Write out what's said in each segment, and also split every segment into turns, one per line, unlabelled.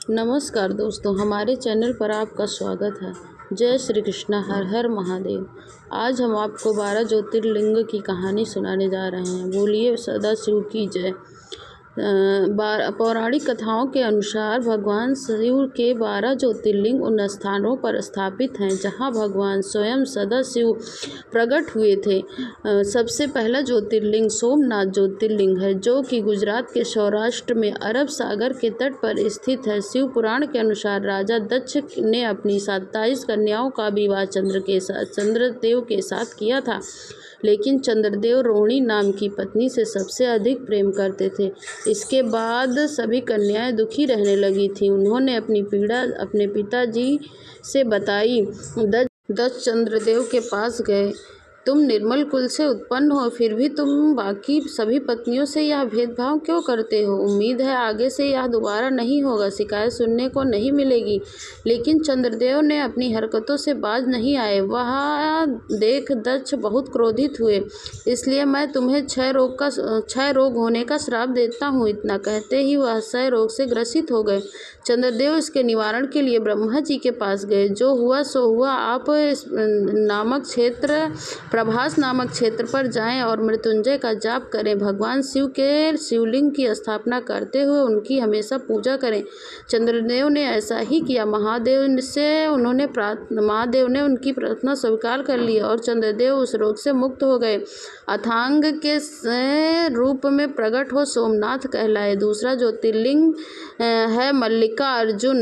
नमस्कार दोस्तों, हमारे चैनल पर आपका स्वागत है। जय श्री कृष्णा, हर हर महादेव। आज हम आपको 12 ज्योतिर्लिंग की कहानी सुनाने जा रहे हैं। बोलिए सदाशिव की जय। पौराणिक कथाओं के अनुसार भगवान शिव के 12 ज्योतिर्लिंग उन स्थानों पर स्थापित हैं जहां भगवान स्वयं सदाशिव प्रकट हुए थे। सबसे पहला ज्योतिर्लिंग सोमनाथ ज्योतिर्लिंग है, जो कि गुजरात के सौराष्ट्र में अरब सागर के तट पर स्थित है। शिव पुराण के अनुसार राजा दक्ष ने अपनी 27 कन्याओं का विवाह चंद्रदेव के साथ किया था, लेकिन चंद्रदेव रोहिणी नाम की पत्नी से सबसे अधिक प्रेम करते थे। इसके बाद सभी कन्याएं दुखी रहने लगी थीं। उन्होंने अपनी पीड़ा अपने पिताजी से बताई। दक्ष चंद्रदेव के पास गए। तुम निर्मल कुल से उत्पन्न हो, फिर भी तुम बाकी सभी पत्नियों से यह भेदभाव क्यों करते हो? उम्मीद है आगे से यह दोबारा नहीं होगा, शिकायत सुनने को नहीं मिलेगी। लेकिन चंद्रदेव ने अपनी हरकतों से बाज नहीं आए। वह देख दक्ष बहुत क्रोधित हुए। इसलिए मैं तुम्हें क्षय रोग होने का श्राप देता हूँ। इतना कहते ही वह क्षय रोग से ग्रसित हो गए। चंद्रदेव इसके निवारण के लिए ब्रह्मा जी के पास गए। जो हुआ सो हुआ। आप प्रभास नामक क्षेत्र पर जाएं और मृत्युंजय का जाप करें। भगवान शिव के शिवलिंग की स्थापना करते हुए उनकी हमेशा पूजा करें। चंद्रदेव ने ऐसा ही किया। महादेव ने उनकी प्रार्थना स्वीकार कर ली और चंद्रदेव उस रोग से मुक्त हो गए। अथांग के रूप में प्रकट हो सोमनाथ कहलाए। दूसरा ज्योतिर्लिंग है मल्लिकार्जुन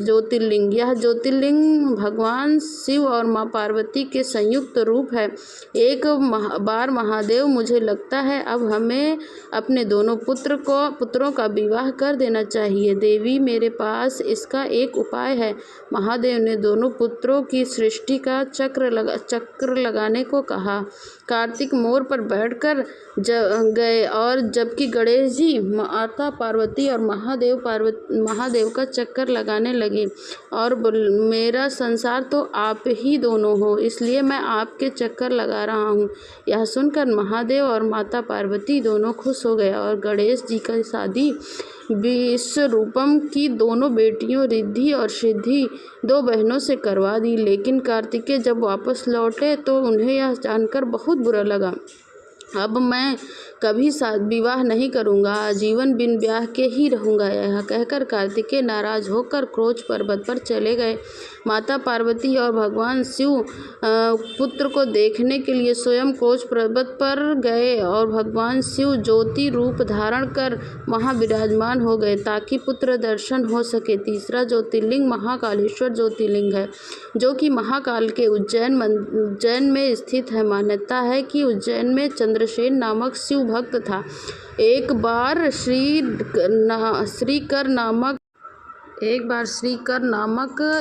ज्योतिर्लिंग। यह ज्योतिर्लिंग भगवान शिव और माँ पार्वती के संयुक्त रूप है। एक बार महादेव, मुझे लगता है अब हमें अपने दोनों पुत्रों का विवाह कर देना चाहिए। देवी, मेरे पास इसका एक उपाय है। महादेव ने दोनों पुत्रों की सृष्टि का चक्र लगाने को कहा। कार्तिक मोर पर बैठकर गए और जबकि गणेश जी माता पार्वती और महादेव का चक्कर लगाने लगे और मेरा संसार तो आप ही दोनों हो, इसलिए मैं आपके चक्कर लगा रहा हूँ। यह सुनकर महादेव और माता पार्वती दोनों खुश हो गए और गणेश जी की शादी विश्वरूपम की दोनों बेटियों रिद्धि और सिद्धि, दो बहनों से करवा दी। लेकिन कार्तिकेय जब वापस लौटे तो उन्हें यह जानकर बहुत बुरा लगा। अब मैं कभी विवाह नहीं करूँगा, आजीवन बिन ब्याह के ही रहूँगा। यह कहकर कार्तिकेय नाराज होकर क्रोच पर्वत पर चले गए। माता पार्वती और भगवान शिव पुत्र को देखने के लिए स्वयं क्रोच पर्वत पर गए और भगवान शिव ज्योति रूप धारण कर वहाँ विराजमान हो गए ताकि पुत्र दर्शन हो सके। तीसरा ज्योतिर्लिंग महाकालेश्वर ज्योतिर्लिंग है, जो कि महाकाल के उज्जैन में स्थित है। मान्यता है कि उज्जैन में चंद्रसेन नामक शिव भक्त था। एक बार श्रीकर नामक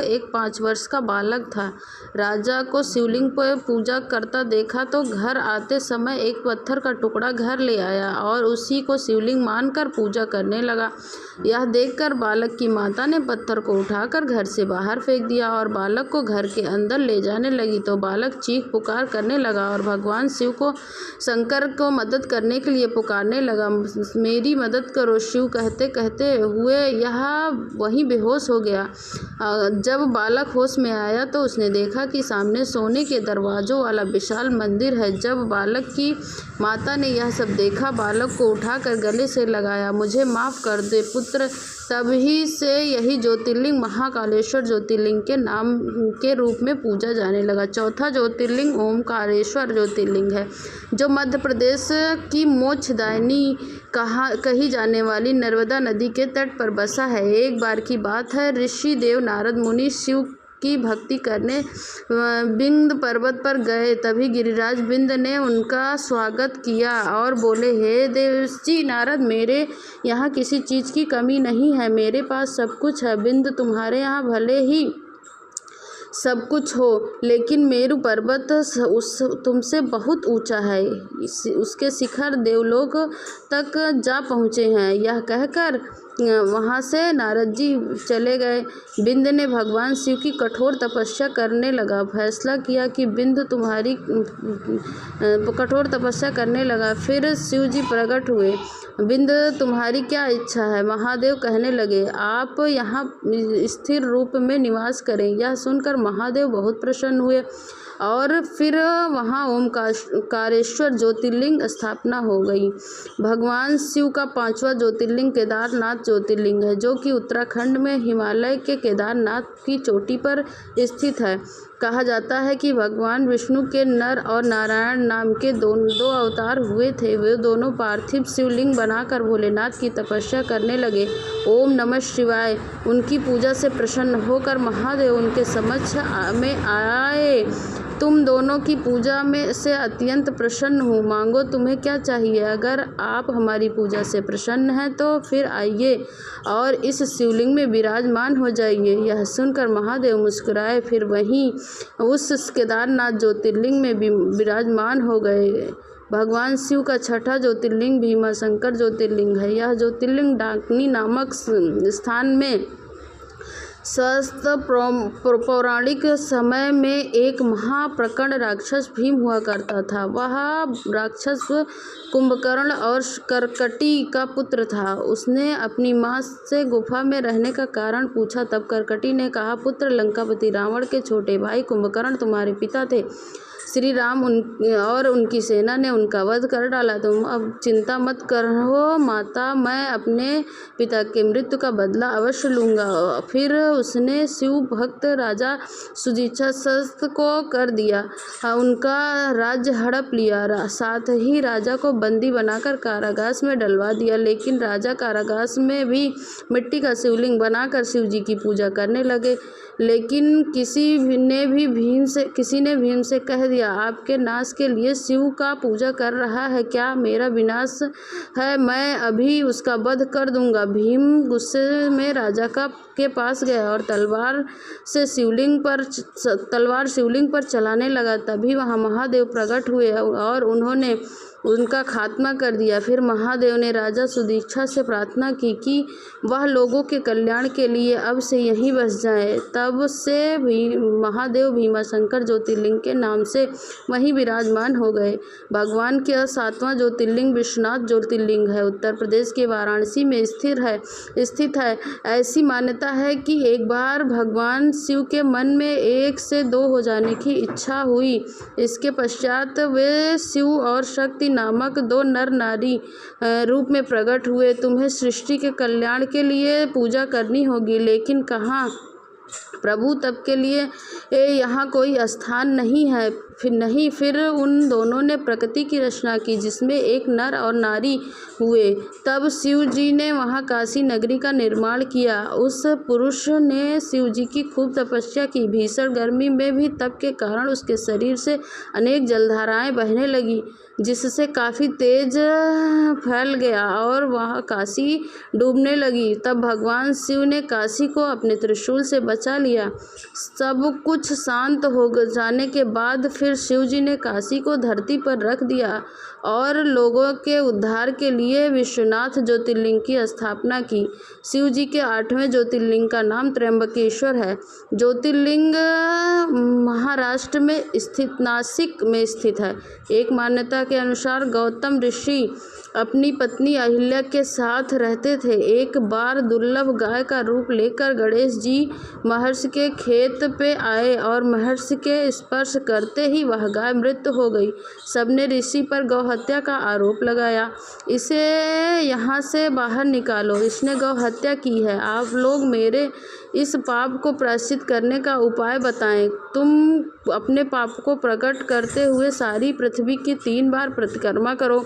एक 5 वर्ष का बालक था। राजा को शिवलिंग पर पूजा करता देखा तो घर आते समय एक पत्थर का टुकड़ा घर ले आया और उसी को शिवलिंग मानकर पूजा करने लगा। यह देखकर बालक की माता ने पत्थर को उठाकर घर से बाहर फेंक दिया और बालक को घर के अंदर ले जाने लगी तो बालक चीख पुकार करने लगा और भगवान शिव को शंकर को मदद करने के लिए पुकारने लगा। मेरी मदद करो, शिव कहते कहते हुए यह वहीं बेहोश हो गया। जब बालक होश में आया तो उसने देखा कि सामने सोने के दरवाजों वाला विशाल मंदिर है। जब बालक की माता ने यह सब देखा, बालक को उठाकर गले से लगाया, मुझे माफ़ कर दे पुत्र। तभी से यही ज्योतिर्लिंग महाकालेश्वर ज्योतिर्लिंग के नाम के रूप में पूजा जाने लगा। चौथा ज्योतिर्लिंग ओमकारेश्वर ज्योतिर्लिंग है, जो मध्य प्रदेश की मोक्षदायिनी कही जाने वाली नर्मदा नदी के तट पर बसा है। एक बार की बात है, ऋषि देव नारद मुनि शिव की भक्ति करने विंध्य पर्वत पर गए। तभी गिरिराज विंध्य ने उनका स्वागत किया और बोले, हे देवर्षि नारद, मेरे यहाँ किसी चीज़ की कमी नहीं है, मेरे पास सब कुछ है। विंध्य, तुम्हारे यहाँ भले ही सब कुछ हो, लेकिन मेरु पर्वत तुमसे बहुत ऊंचा है, उसके शिखर देवलोक तक जा पहुँचे हैं। यह कहकर वहाँ से नारद जी चले गए। बिंद ने भगवान शिव की कठोर तपस्या करने लगा। फैसला किया कि बिंद तुम्हारी कठोर तपस्या करने लगा। फिर शिव जी प्रकट हुए। बिंद तुम्हारी क्या इच्छा है? महादेव कहने लगे, आप यहाँ स्थिर रूप में निवास करें। यह सुनकर महादेव बहुत प्रसन्न हुए और फिर वहाँ ओमकारेश्वर ज्योतिर्लिंग स्थापना हो गई। भगवान शिव का 5वां ज्योतिर्लिंग केदारनाथ ज्योतिर्लिंग है, जो कि उत्तराखंड में हिमालय के केदारनाथ की चोटी पर स्थित है। कहा जाता है कि भगवान विष्णु के नर और नारायण नाम के दो अवतार हुए थे। वे दोनों पार्थिव शिवलिंग बनाकर भोलेनाथ की तपस्या करने लगे। ओम नमः शिवाय। उनकी पूजा से प्रसन्न होकर महादेव उनके समक्ष में आए। तुम दोनों की पूजा में से अत्यंत प्रसन्न हूँ। मांगो, तुम्हें क्या चाहिए? अगर आप हमारी पूजा से प्रसन्न हैं तो फिर आइए और इस शिवलिंग में विराजमान हो जाइए। यह सुनकर महादेव मुस्कुराए, फिर वहीं उस केदारनाथ ज्योतिर्लिंग में विराजमान हो गए। भगवान शिव का 6ठा ज्योतिर्लिंग भीमाशंकर ज्योतिर्लिंग है। यह ज्योतिर्लिंग डाकिनी नामक स्थान में स्वस्थ पौराणिक समय में एक महाप्रचंड राक्षस भीम हुआ करता था। वह राक्षस कुंभकर्ण और करकटी का पुत्र था। उसने अपनी माँ से गुफा में रहने का कारण पूछा। तब करकटी ने कहा, पुत्र, लंकापति रावण के छोटे भाई कुंभकर्ण तुम्हारे पिता थे। श्री राम और उनकी सेना ने उनका वध कर डाला। तुम अब चिंता मत करो माता, मैं अपने पिता के मृत्यु का बदला अवश्य लूँगा। फिर उसने शिव भक्त राजा सुदीक्षासस्त को कर दिया, उनका राज्य हड़प लिया। साथ ही राजा को बंदी बनाकर कारागार में डलवा दिया। लेकिन राजा कारागार में भी मिट्टी का शिवलिंग बनाकर शिव जी की पूजा करने लगे। लेकिन किसी ने भीम से कह दिया, आपके नाश के लिए शिव का पूजा कर रहा है क्या? मेरा विनाश है, मैं अभी उसका वध कर दूंगा। भीम गुस्से में राजा के पास गया और तलवार शिवलिंग पर चलाने लगा। तभी वहाँ महादेव प्रकट हुए और उन्होंने उनका खात्मा कर दिया। फिर महादेव ने राजा सुदीक्षा से प्रार्थना की कि वह लोगों के कल्याण के लिए अब से यहीं बस जाए। तब से महादेव भीमाशंकर ज्योतिर्लिंग के नाम से वहीं विराजमान हो गए। भगवान के 7वां ज्योतिर्लिंग विश्वनाथ ज्योतिर्लिंग है, उत्तर प्रदेश के वाराणसी में स्थित है। ऐसी मान्यता है कि एक बार भगवान शिव के मन में 1 से 2 हो जाने की इच्छा हुई। इसके पश्चात वे शिव और शक्ति नामक 2 नर नारी रूप में प्रकट हुए। तुम्हें सृष्टि के कल्याण के लिए पूजा करनी होगी, लेकिन कहाँ प्रभु? तब के लिए यहाँ कोई स्थान नहीं है। फिर उन दोनों ने प्रकृति की रचना की, जिसमें एक नर और नारी हुए। तब शिव जी ने वहाँ काशी नगरी का निर्माण किया। उस पुरुष ने शिव जी की खूब तपस्या की। भीषण गर्मी में भी तप के कारण उसके शरीर से अनेक जलधाराएं बहने लगी, जिससे काफ़ी तेज फैल गया और वह काशी डूबने लगी। तब भगवान शिव ने काशी को अपने त्रिशूल से बचा लिया। सब कुछ शांत हो जाने के बाद फिर शिव जी ने काशी को धरती पर रख दिया और लोगों के उद्धार के लिए विश्वनाथ ज्योतिर्लिंग की स्थापना की। शिव जी के 8वें ज्योतिर्लिंग का नाम त्र्यंबकेश्वर है। ज्योतिर्लिंग महाराष्ट्र में स्थित नासिक में स्थित है। एक मान्यता के अनुसार गौतम ऋषि अपनी पत्नी अहिल्या के साथ रहते थे। एक बार दुर्लभ गाय का रूप लेकर गणेश जी महर्षि के खेत पे आए और महर्षि के स्पर्श करते ही वह गाय मृत हो गई। सबने ऋषि पर गौहत्या का आरोप लगाया। इसे यहाँ से बाहर निकालो, इसने गौहत्या की है। आप लोग मेरे इस पाप को प्रायश्चित करने का उपाय बताएं। तुम अपने पाप को प्रकट करते हुए सारी पृथ्वी की 3 बार परिक्रमा करो,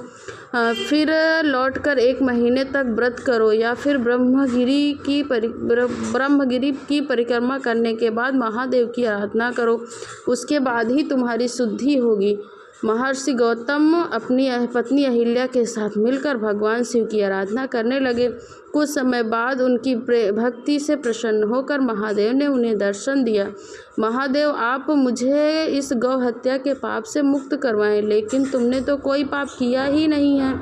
फिर लौटकर 1 महीने तक व्रत करो, या फिर ब्रह्मगिरी की परिक्रमा करने के बाद महादेव की आराधना करो। उसके बाद ही तुम्हारी शुद्धि होगी। महर्षि गौतम अपनी पत्नी अहिल्या के साथ मिलकर भगवान शिव की आराधना करने लगे। कुछ समय बाद उनकी भक्ति से प्रसन्न होकर महादेव ने उन्हें दर्शन दिया। महादेव, आप मुझे इस गौ हत्या के पाप से मुक्त करवाएं, लेकिन तुमने तो कोई पाप किया ही नहीं है।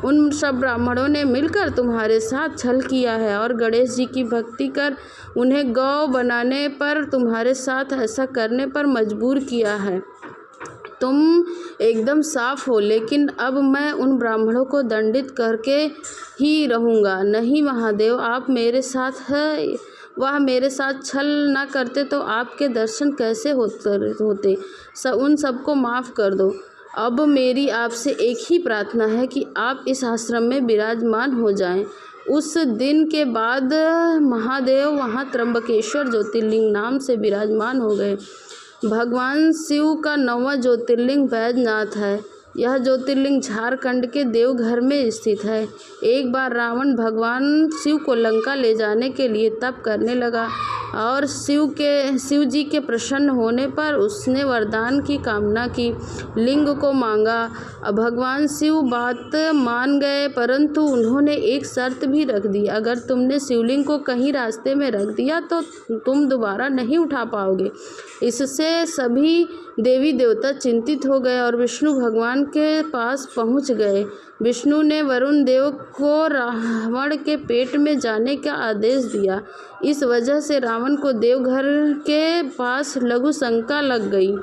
उन सब ब्राह्मणों ने मिलकर तुम्हारे साथ छल किया है और गणेश जी की भक्ति कर उन्हें गौ बनाने पर तुम्हारे साथ ऐसा करने पर मजबूर किया है। तुम एकदम साफ हो, लेकिन अब मैं उन ब्राह्मणों को दंडित करके ही रहूँगा। नहीं महादेव, आप मेरे साथ है, वह मेरे साथ छल न करते तो आपके दर्शन कैसे होते। उन सबको माफ़ कर दो। अब मेरी आपसे एक ही प्रार्थना है कि आप इस आश्रम में विराजमान हो जाएं। उस दिन के बाद महादेव वहाँ त्र्यंबकेश्वर ज्योतिर्लिंग नाम से विराजमान हो गए। भगवान शिव का 9वां ज्योतिर्लिंग बैजनाथ है। यह ज्योतिर्लिंग झारखंड के देवघर में स्थित है। एक बार रावण भगवान शिव को लंका ले जाने के लिए तप करने लगा और शिव जी के प्रसन्न होने पर उसने वरदान की कामना की, लिंग को मांगा। भगवान शिव बात मान गए, परंतु उन्होंने एक शर्त भी रख दी, अगर तुमने शिवलिंग को कहीं रास्ते में रख दिया तो तुम दोबारा नहीं उठा पाओगे। इससे सभी देवी देवता चिंतित हो गए और विष्णु भगवान के पास पहुंच गए। विष्णु ने वरुण देव को रावण के पेट में जाने का आदेश दिया। इस वजह से रावण को देवघर के पास लघु शंका लग गई।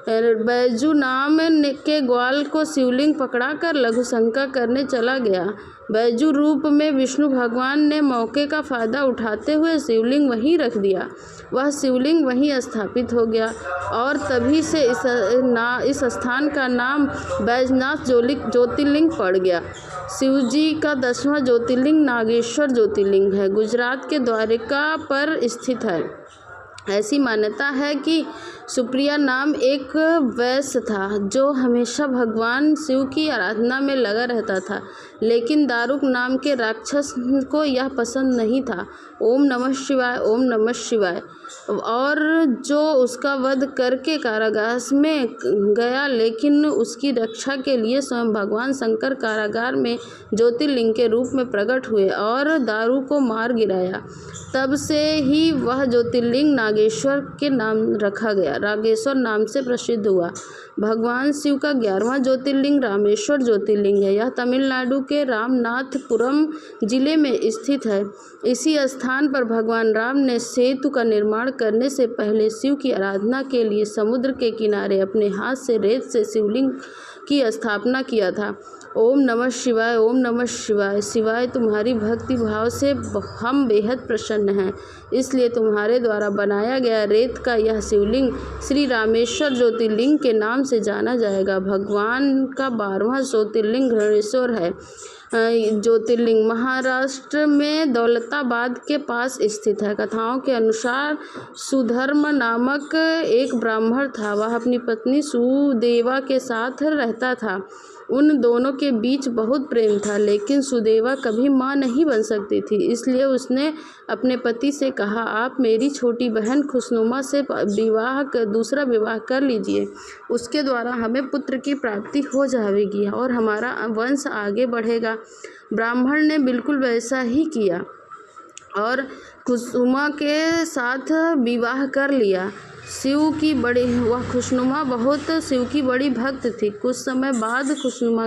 बैजू नाम के ग्वाल को शिवलिंग पकड़ाकर लघु शंका करने चला गया। बैजू रूप में विष्णु भगवान ने मौके का फायदा उठाते हुए शिवलिंग वहीं रख दिया। वह शिवलिंग वहीं स्थापित हो गया और तभी से इस स्थान का नाम बैजनाथ ज्योतिर्लिंग पड़ गया। शिवजी का 10वां ज्योतिर्लिंग नागेश्वर ज्योतिर्लिंग है, गुजरात के द्वारका पर स्थित है। ऐसी मान्यता है कि सुप्रिया नाम एक वैश्य था जो हमेशा भगवान शिव की आराधना में लगा रहता था, लेकिन दारुक नाम के राक्षस को यह पसंद नहीं था। ओम नमः शिवाय, ओम नमः शिवाय, और जो उसका वध करके कारागार में गया, लेकिन उसकी रक्षा के लिए स्वयं भगवान शंकर कारागार में ज्योतिर्लिंग के रूप में प्रकट हुए और दारू को मार गिराया। तब से ही वह ज्योतिर्लिंग नागेश्वर के नाम रखा गया, नागेश्वर नाम से प्रसिद्ध हुआ। भगवान शिव का 11वां ज्योतिर्लिंग रामेश्वर ज्योतिर्लिंग है। यह तमिलनाडु के रामनाथपुरम जिले में स्थित है। इसी स्थान पर भगवान राम ने सेतु का निर्माण करने से पहले शिव की आराधना के लिए समुद्र के किनारे अपने हाथ से रेत से शिवलिंग की स्थापना किया था। ओम नमः शिवाय, ओम नमः शिवाय। शिवाय, तुम्हारी भक्ति भाव से हम बेहद प्रसन्न हैं, इसलिए तुम्हारे द्वारा बनाया गया रेत का यह शिवलिंग श्री रामेश्वर ज्योतिर्लिंग के नाम से जाना जाएगा। भगवान का 12वां ज्योतिर्लिंग घृणेश्वर है। ज्योतिर्लिंग महाराष्ट्र में दौलताबाद के पास स्थित है। कथाओं के अनुसार सुधर्म नामक एक ब्राह्मण था। वह अपनी पत्नी सुदेवा के साथ रहता था। उन दोनों के बीच बहुत प्रेम था, लेकिन सुदेवा कभी मां नहीं बन सकती थी। इसलिए उसने अपने पति से कहा, आप मेरी छोटी बहन खुशनुमा से दूसरा विवाह कर लीजिए। उसके द्वारा हमें पुत्र की प्राप्ति हो जाएगी और हमारा वंश आगे बढ़ेगा। ब्राह्मण ने बिल्कुल वैसा ही किया और खुशनुमा के साथ विवाह कर लिया। वह खुशनुमा बहुत शिव की बड़ी भक्त थी। कुछ समय बाद खुशनुमा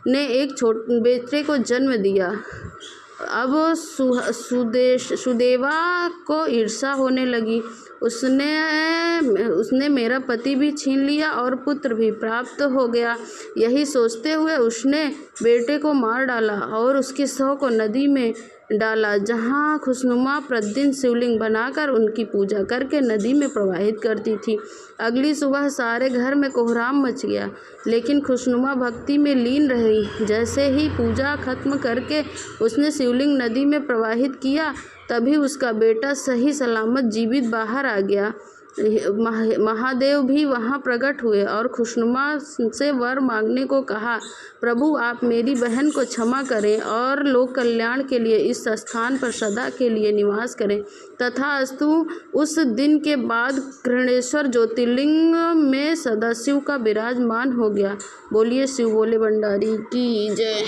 ने एक बेटे को जन्म दिया। अब सुदेवा को ईर्ष्या होने लगी। उसने मेरा पति भी छीन लिया और पुत्र भी प्राप्त हो गया। यही सोचते हुए उसने बेटे को मार डाला और उसके शव को नदी में डाला, जहाँ खुशनुमा प्रतिदिन शिवलिंग बनाकर उनकी पूजा करके नदी में प्रवाहित करती थी। अगली सुबह सारे घर में कोहराम मच गया, लेकिन खुशनुमा भक्ति में लीन रही। जैसे ही पूजा खत्म करके उसने शिवलिंग नदी में प्रवाहित किया, तभी उसका बेटा सही सलामत जीवित बाहर आ गया। महादेव भी वहां प्रकट हुए और खुशनुमा से वर मांगने को कहा। प्रभु, आप मेरी बहन को क्षमा करें और लोक कल्याण के लिए इस स्थान पर सदा के लिए निवास करें। तथास्तु। उस दिन के बाद घृणेश्वर ज्योतिर्लिंग में सदाशिव का विराजमान हो गया। बोलिए शिव भोले भंडारी की जय।